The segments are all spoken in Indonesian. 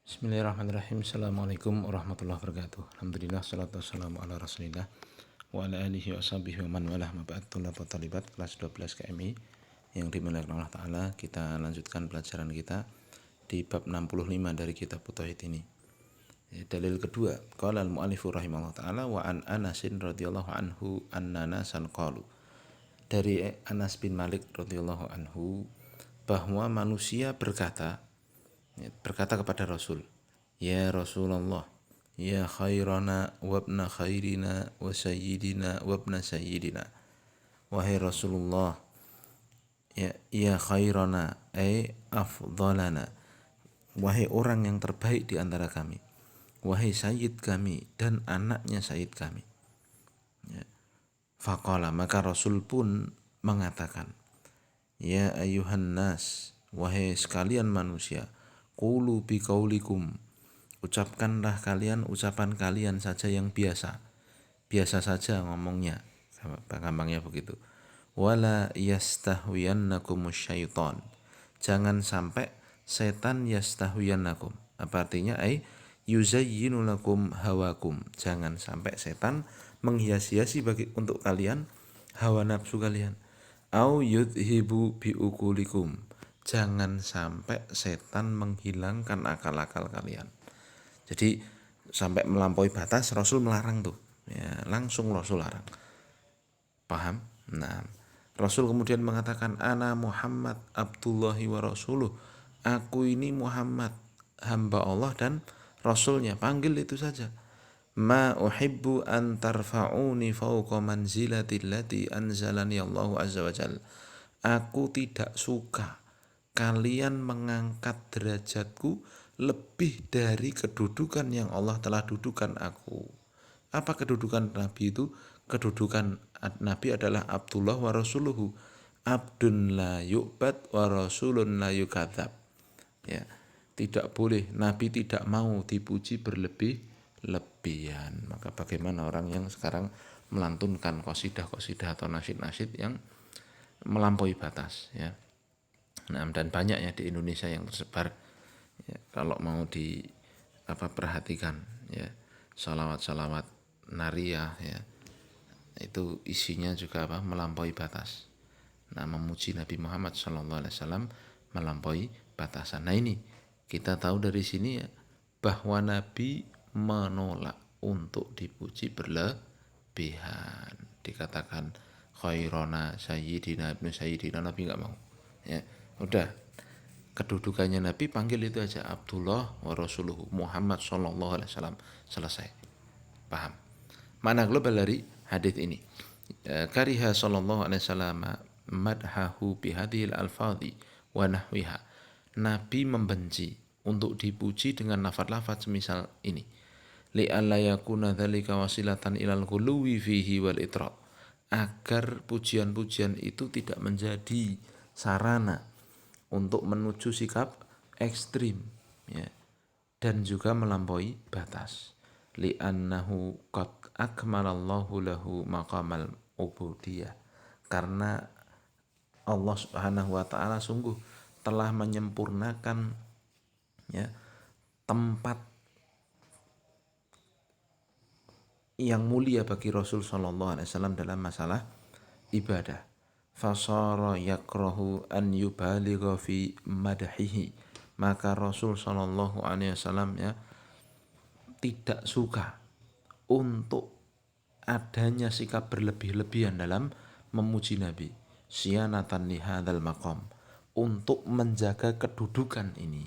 Bismillahirrahmanirrahim. Assalamualaikum warahmatullahi wabarakatuh. Alhamdulillah, salatu wassalamu ala rasulillah wa ala alihi wa sahbihi wa man walah maba'ad. Tulab wa talibat kelas 12 KMI yang dimuliakan Allah Ta'ala. Kita lanjutkan pelajaran kita di bab 65 dari kitab Tauhid ini. Dalil kedua, qala al-mu'allifu rahimahullah ta'ala wa an Anasin radhiyallahu anhu anna nasan qalu. Dari Anas bin Malik radhiyallahu anhu bahwa manusia berkata kepada Rasul, ya Rasulullah, ya khairana wabna khairina wa sayyidina wabna sayyidina. Wahai Rasulullah, ya khairana ay afdalana, wahai orang yang terbaik di antara kami, wahai sayyid kami dan anaknya sayyid kami. Faqala, maka Rasul pun mengatakan, ya ayuhan nas, wahai sekalian manusia, qulu biqaulikum, ucapkanlah kalian ucapan kalian saja yang biasa saja ngomongnya, gampangnya begitu. Wala yastahwiyannakumus syaitan, jangan sampai setan yastahwiyannakum, apa artinya? Yuzayyinu lakum hawakum, jangan sampai setan menghias-hiasi untuk kalian hawa nafsu kalian. Au yudhibu biukulikum, jangan sampai setan menghilangkan akal-akal kalian. Jadi sampai melampaui batas Rasul melarang tuh, ya, langsung Rasul larang. Paham? Nah, Rasul kemudian mengatakan, ana Muhammad Abdullahi wa Rasuluh, aku ini Muhammad, hamba Allah dan Rasulnya, panggil itu saja. Ma uhibbu an tarfa'uni fawqa manzilati allati anzalani Allahu azza wa jalla, aku tidak suka kalian mengangkat derajatku lebih dari kedudukan yang Allah telah dudukan aku. Apa kedudukan Nabi itu? Kedudukan Nabi adalah Abdullah wa Rasuluhu. Abdun la yu'bad wa Rasulun la yukadzab. Ya, tidak boleh, Nabi tidak mau dipuji berlebih-lebihan. Maka bagaimana orang yang sekarang melantunkan qasidah-qasidah atau nasyid-nasyid yang melampaui batas, ya. Nah, dan banyak ya di Indonesia yang tersebar, ya, kalau mau perhatikan, ya, salawat-salawat nariyah, ya, itu isinya juga melampaui batas. Nah, memuji Nabi Muhammad SAW melampaui batasan. Nah, ini kita tahu dari sini, ya, bahwa Nabi menolak untuk dipuji berlebihan. Dikatakan khairona sayyidina ibnu sayyidina, Nabi nggak mau, ya. Udah, kedudukannya Nabi panggil itu aja, Abdullah wa Rasuluhu Muhammad sallallahu alaihi wasallam, selesai. Paham? Mana global dari hadis ini? Kariha sallallahu alaihi wasallam madhahu bihadhil alfadhi wa nahwiha. Nabi membenci untuk dipuji dengan lafaz-lafaz semisal ini. Li alla yakuna dzalika wasilatan ilal ghuluwi fihi wal itra, agar pujian-pujian itu tidak menjadi sarana untuk menuju sikap ekstrim, ya, dan juga melampaui batas. Li'annahu qad akmalallahu lahu maqamal ubudiyah, karena Allah Subhanahu wa taala sungguh telah menyempurnakan, ya, tempat yang mulia bagi Rasul sallallahu alaihi wasallam dalam masalah ibadah. Fasara yakrahu an yubaligha fi madhihi, maka Rasul sallallahu alaihi wasallam, ya, tidak suka untuk adanya sikap berlebih-lebihan dalam memuji Nabi. Siyanatan li hadzal maqam, untuk menjaga kedudukan ini.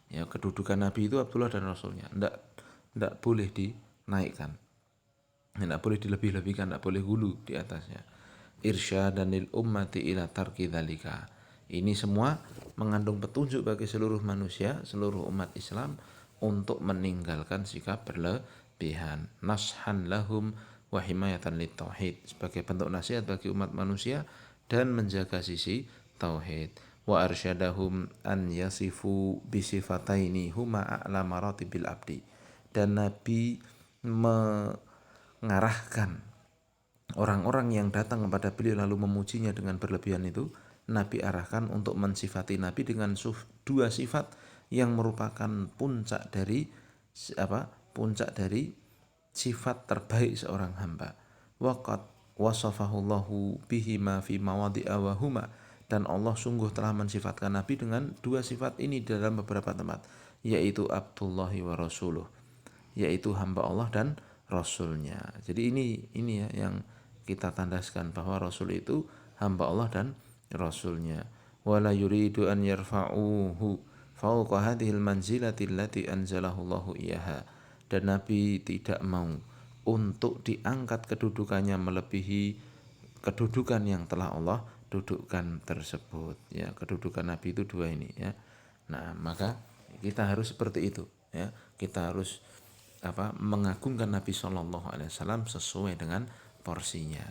Ya, kedudukan Nabi itu Abdullah dan Rasulnya, ndak boleh dinaikkan. Tidak boleh dilebih-lebihkan, tidak boleh hulu di atasnya. Irsyadan lil ummati ila tarki dzalika. Ini semua mengandung petunjuk bagi seluruh manusia, seluruh umat Islam, untuk meninggalkan sikap berlebihan. Nashan lahum wa himayatan lit tauhid, sebagai bentuk nasihat bagi umat manusia dan menjaga sisi tauhid. Wa arsyadahum an yasifu bisifataini huma a'la maratibil abdi, dan Nabi mengarahkan orang-orang yang datang kepada beliau lalu memujinya dengan berlebihan itu, Nabi arahkan untuk mensifati Nabi dengan dua sifat yang merupakan puncak dari puncak dari sifat terbaik seorang hamba. Waqad wasafahullahu bihima fi mawadhi'a wa huma, dan Allah sungguh telah mensifatkan Nabi dengan dua sifat ini dalam beberapa tempat, yaitu Abdullahi wa rasuluh, yaitu hamba Allah dan Rasulnya. Jadi ini ya yang kita tandaskan bahwa Rasul itu hamba Allah dan Rasulnya. Wala yuridu an yarfa'uhu fauqa hadhil manzilati allati anzalahu Allahu iyaha. Dan Nabi tidak mau untuk diangkat kedudukannya melebihi kedudukan yang telah Allah dudukkan tersebut. Ya, kedudukan Nabi itu dua ini ya. Nah, maka kita harus seperti itu ya. Kita harus mengagungkan Nabi Shallallahu Alaihi Wasallam sesuai dengan porsinya.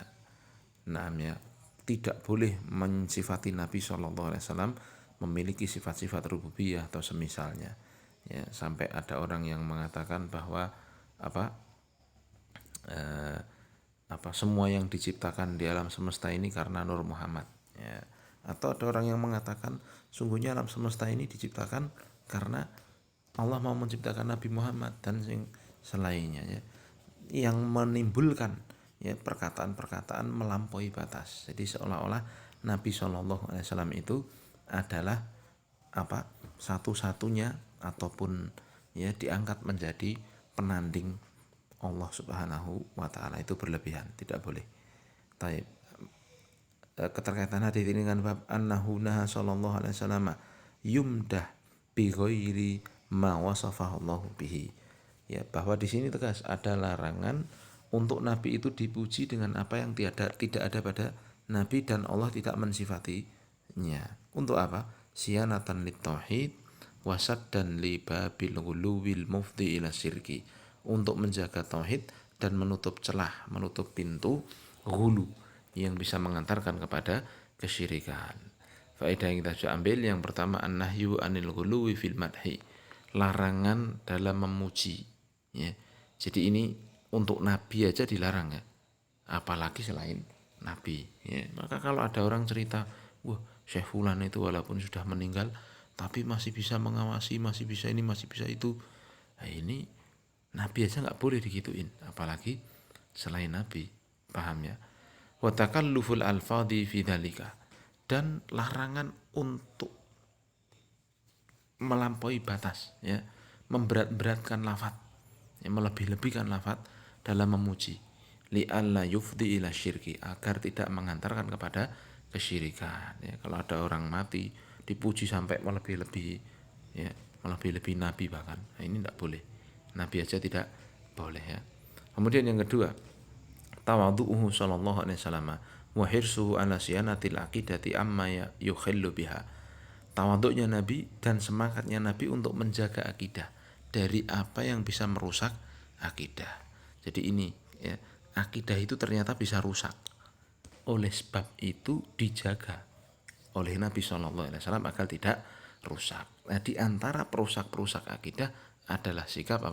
Nah, ya, tidak boleh mensifati Nabi Shallallahu Alaihi Wasallam memiliki sifat-sifat rububiyah atau semisalnya. Ya, sampai ada orang yang mengatakan bahwa semua yang diciptakan di alam semesta ini karena Nur Muhammad. Ya. Atau ada orang yang mengatakan sungguhnya alam semesta ini diciptakan karena Allah mau menciptakan Nabi Muhammad dan selainnya ya, yang menimbulkan ya perkataan-perkataan melampaui batas. Jadi seolah-olah Nabi Shallallahu Alaihi Wasallam itu adalah satu-satunya ataupun ya diangkat menjadi penanding Allah Subhanahu wa taala, itu berlebihan, tidak boleh. Taib. Keterkaitan hadis ini dengan bab annahu naha sallallahu alaihi wasallam yumdah bi ghairi ma wasafahu Allah bihi. Ya, bahwa di sini tegas ada larangan untuk Nabi itu dipuji dengan apa yang tidak ada pada Nabi dan Allah tidak mensifatinya. Untuk apa? Siyanatan lit tauhid wasad dan li babil ghuluwil mufdi ila syirki, untuk menjaga tauhid dan menutup celah, menutup pintu ghulu yang bisa mengantarkan kepada kesyirikan. Faedah yang kita bisa ambil yang pertama, an-nahyu anil ghuluwi fil madhi, larangan dalam memuji ya. Jadi ini untuk Nabi aja dilarang ya, apalagi selain Nabi ya. Maka kalau ada orang cerita, wah Syekh Fulan itu walaupun sudah meninggal tapi masih bisa mengawasi, masih bisa ini, masih bisa itu, nah ini Nabi aja nggak boleh digituin, apalagi selain Nabi. Paham ya? Wa takalluful alfadhi fi dzalika, dan larangan untuk melampaui batas ya, memberat-beratkan lafaz ya, melebih-lebihkan lafaz dalam memuji, li alla yufdi ila syirki, agar tidak mengantarkan kepada kesyirikan ya. Kalau ada orang mati dipuji sampai melebih-lebih ya, melebih-lebih Nabi bahkan, nah, ini tidak boleh. Nabi aja tidak boleh ya. Kemudian yang kedua, tawadhu'uhu sallallahu alaihi wasallam wa hirsuhu ala siyanatil aqidati amma yukhillu biha. Tawadhu'nya Nabi dan semangatnya Nabi untuk menjaga akidah dari apa yang bisa merusak akidah. Jadi ini ya, akidah itu ternyata bisa rusak. Oleh sebab itu dijaga oleh Nabi Shallallahu Alaihi Wasallam agar tidak rusak. Nah, di antara perusak-perusak akidah adalah sikap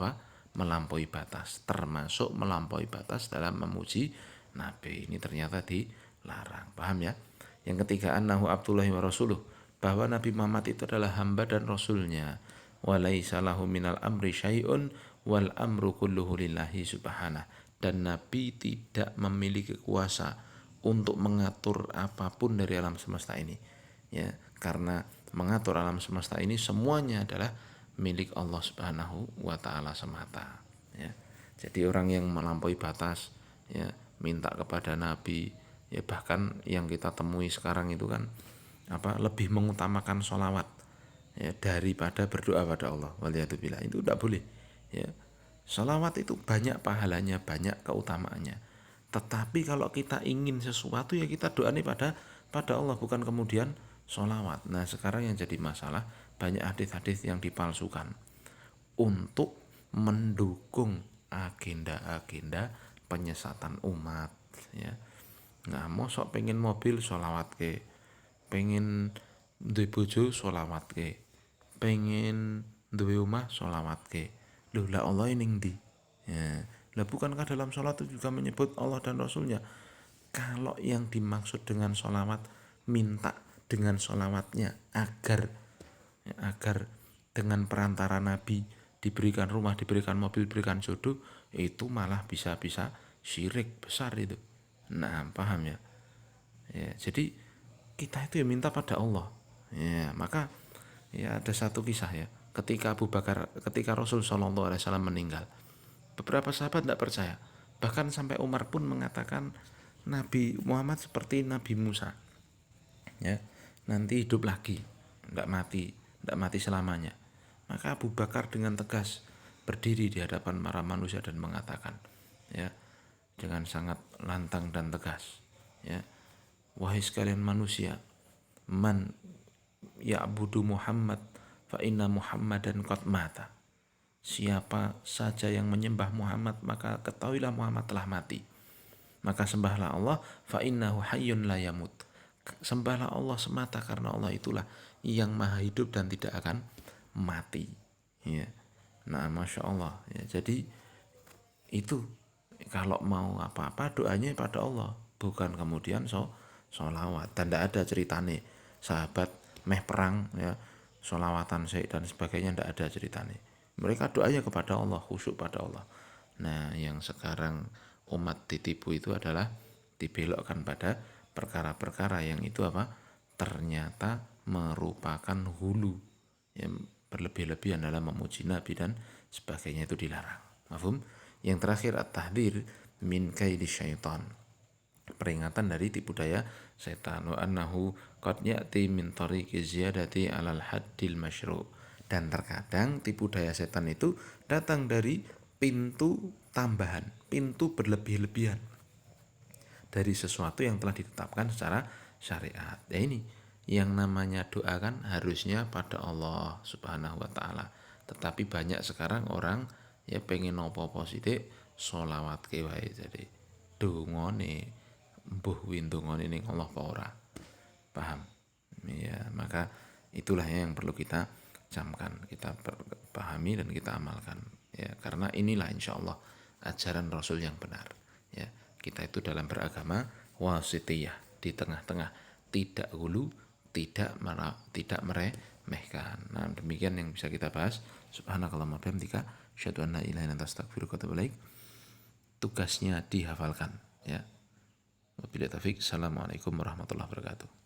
melampaui batas, termasuk melampaui batas dalam memuji Nabi. Ini ternyata dilarang. Paham ya? Yang ketiga, annahu abdullahi wa rasuluh, bahwa Nabi Muhammad itu adalah hamba dan rasulnya. Wa laisa lahu minal amri syai'un wal amru kulluhu lillahi subhanah. Dan Nabi tidak memiliki kuasa untuk mengatur apapun dari alam semesta ini ya, karena mengatur alam semesta ini semuanya adalah milik Allah Subhanahu wa taala semata ya. Jadi orang yang melampaui batas ya, minta kepada Nabi ya, bahkan yang kita temui sekarang itu kan lebih mengutamakan sholawat ya, daripada berdoa pada Allah. Waliyadzubillah, itu tidak boleh ya. Sholawat itu banyak pahalanya, banyak keutamaannya. Tetapi kalau kita ingin sesuatu ya kita doa nih pada Allah, bukan kemudian sholawat. Nah sekarang yang jadi masalah, banyak hadis-hadis yang dipalsukan untuk mendukung agenda-agenda penyesatan umat ya. Nah mosok pengen mobil sholawat ke, pengen duwe bojo sholawat ke, pengen duwe omah sholawat ke. Loh lah Allah ini ndi ya. Lah bukankah dalam sholat itu juga menyebut Allah dan Rasulnya? Kalau yang dimaksud dengan sholawat, minta dengan sholawatnya agar dengan perantara Nabi diberikan rumah, diberikan mobil, diberikan jodoh, itu malah bisa-bisa syirik besar itu. Nah, paham ya? Ya, jadi kita itu ya minta pada Allah. Ya, maka ya ada satu kisah ya. Ketika Rasul Shallallahu Alaihi Wasallam meninggal, beberapa sahabat tidak percaya. Bahkan sampai Umar pun mengatakan Nabi Muhammad seperti Nabi Musa. Ya, nanti hidup lagi, tidak mati selamanya. Maka Abu Bakar dengan tegas berdiri di hadapan para manusia dan mengatakan, ya, dengan sangat lantang dan tegas, ya, wahai sekalian manusia, man ya'budu Muhammad fa inna Muhammadan qad mata. Siapa saja yang menyembah Muhammad, maka ketahuilah Muhammad telah mati. Maka sembahlah Allah, fa innahu hayyun la yamut. Sembahlah Allah semata karena Allah itulah yang maha hidup dan tidak akan mati. Ya. Nah, masya Allah. Ya, jadi itu kalau mau apa-apa doanya pada Allah, bukan kemudian solawat. Dan tidak ada ceritane sahabat meh perang ya solawatan dan sebagainya, tidak ada ceritane. Mereka doanya kepada Allah, khusyuk pada Allah. Nah, yang sekarang umat ditipu itu adalah dibelokkan pada perkara-perkara yang itu apa? Ternyata merupakan hulu yang berlebih-lebihan dalam memuji Nabi dan sebagainya, itu dilarang. Mafhum? Yang terakhir at-tahdzir min kaidi syaitan. Peringatan dari tipu daya setan, wa annahu qad ya'ti min tariqi ziyadati 'alal haddil masyru'. Dan terkadang tipu daya setan itu datang dari pintu tambahan, pintu berlebih-lebihan dari sesuatu yang telah ditetapkan secara syariat. Ya ini yang namanya doa kan harusnya pada Allah Subhanahu wa taala. Tetapi banyak sekarang orang ya pengen nopo-nopo sithik sholawat ke wae, jadi dongane mbuh windongane ning Allah apa ora. Paham? Ya, maka itulah yang perlu kita camkan, kita pahami dan kita amalkan. Ya, karena inilah insya Allah ajaran Rasul yang benar. Ya, kita itu dalam beragama wasitiyah, di tengah-tengah, tidak hulu, tidak meremehkan. Nah, demikian yang bisa kita bahas. Subhanakallahumma wa bihamdika asyhadu an la ilaha illa anta astaghfiruka wa atubu ilaik. Tugasnya dihafalkan ya. Wabillahi taufik. Assalamualaikum warahmatullahi wabarakatuh.